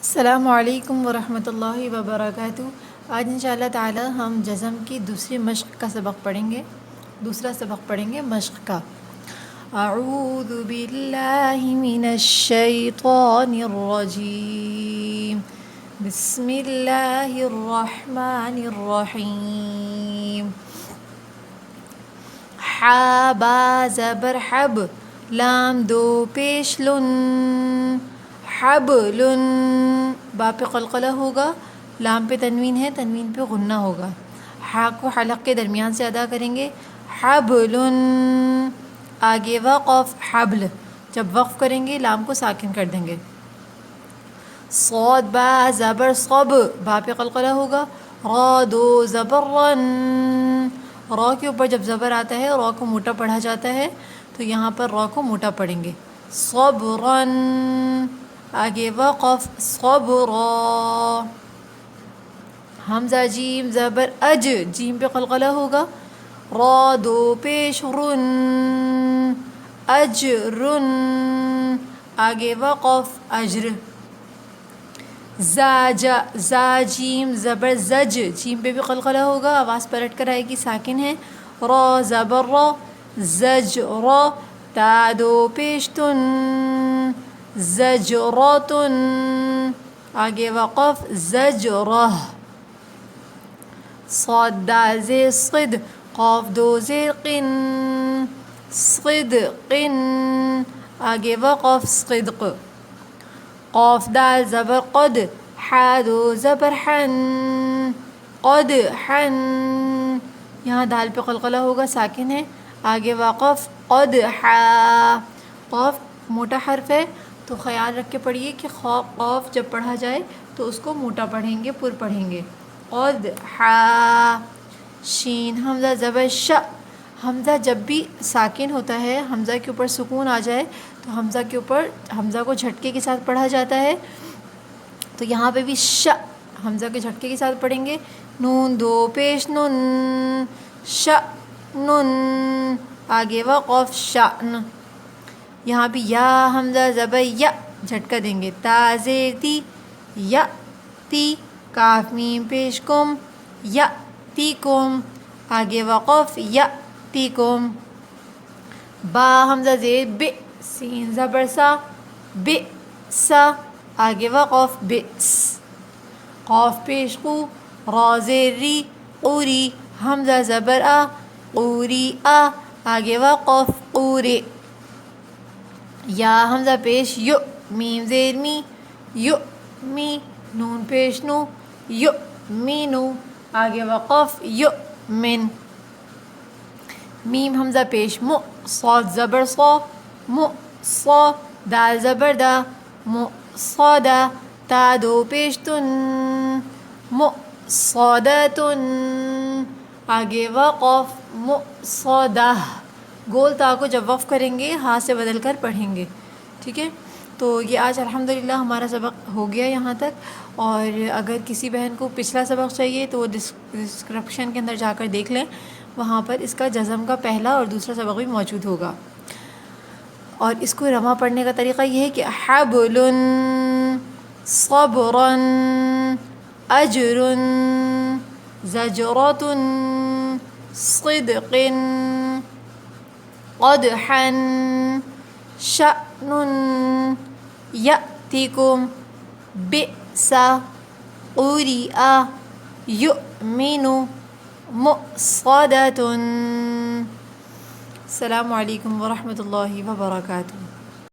السلام علیکم ورحمۃ اللہ وبرکاتہ۔ آج انشاءاللہ تعالی ہم جزم کی دوسری مشق کا سبق پڑھیں گے، دوسرا سبق پڑھیں گے مشق کا۔ اعوذ باللہ من الشیطان الرجیم، بسم اللہ الرحمن الرحیم۔ حا با زبر حب، لام دو پیش لن، حبل، با پہ قلقلہ ہوگا، لام پہ تنوین ہے، تنوین پہ غنہ ہوگا۔ ہا کو حلق کے درمیان سے ادا کریں گے، حبل، آگے وقف حبل، جب وقف کریں گے لام کو ساکن کر دیں گے۔ صاد با زبر صب، با پہ قلقلہ ہوگا، را دو زبر رن، را کے اوپر جب زبر آتا ہے را کو موٹا پڑھا جاتا ہے تو یہاں پر را کو موٹا پڑھیں گے۔ صبرن، آگے وقف صبرا۔ حمزہ جیم زبر اج، جیم پہ قلقلہ ہوگا، را دو پیش رن، اجرن، آگے وقف اجر۔ زاجا، زا جیم زبر زج، جیم پہ بھی قلقلہ ہوگا، آواز پلٹ کر آئے گی، ساکن ہے، را زبر را، زج را، تا دو پیش تن، زجراتن، آگے وقف زجرہ۔ صاد دال زیر صد، قاف دو زیر قن، صدقن، آگے وقف صدق۔ قاف دال زبر قد، حا دو زبر حن، قدحن، یہاں دال پہ قلقلہ ہوگا، ساکن ہے، آگے وقف قدحا۔ قاف موٹا حرف ہے تو خیال رکھ کے پڑھیے کہ قاف جب پڑھا جائے تو اس کو موٹا پڑھیں گے، پر پڑھیں گے۔ قدحا۔ شین حمزہ زبر ش، حمزہ جب بھی ساکن ہوتا ہے، حمزہ کے اوپر سکون آ جائے تو حمزہ کے اوپر حمزہ کو جھٹکے کے ساتھ پڑھا جاتا ہے، تو یہاں پہ بھی ش حمزہ کے جھٹکے کے ساتھ پڑھیں گے۔ نون دو پیش نن، شأنن، آگے وقف شأن۔ یہاں بھی یا حمزہ زبر یا، جھٹکا دیں گے، تا زیر تی، یا تی، کاف میم پیش کم، یا تی کم، آگے وقف یا تی کم۔ با حمزہ زیر بے، سین زبر سا، بے سا، آگے وقف بئس۔ قاف پیش قو، را زیر ری، قوری، حمزہ زبر آ، قوری آ، آگے وقف قورے۔ یا حمزہ پیش یو، میم زیر می، یو می، نون پیش نو، یو می نو، آگے وقف یو من۔ میم حمزہ پیش مو، صاد زبر صا، مو صا، دال زبر دا، مو صادا، تا دو پیش تن، مو صادتن، آگے وقف مصادہ۔ گول تا کو جب وقف کریں گے ہاتھ سے بدل کر پڑھیں گے، ٹھیک ہے؟ تو یہ آج الحمدللہ ہمارا سبق ہو گیا یہاں تک، اور اگر کسی بہن کو پچھلا سبق چاہیے تو وہ ڈسکرپشن کے اندر جا کر دیکھ لیں، وہاں پر اس کا جزم کا پہلا اور دوسرا سبق بھی موجود ہوگا۔ اور اس کو رواں پڑھنے کا طریقہ یہ ہے کہ حبل، صبر، اجر، زجرۃ، صدق، قدحا، شأن، یأتکم، بئس، قریء، یؤمن، مؤصدۃ۔ السلام علیکم ورحمۃ اللہ وبرکاتہ۔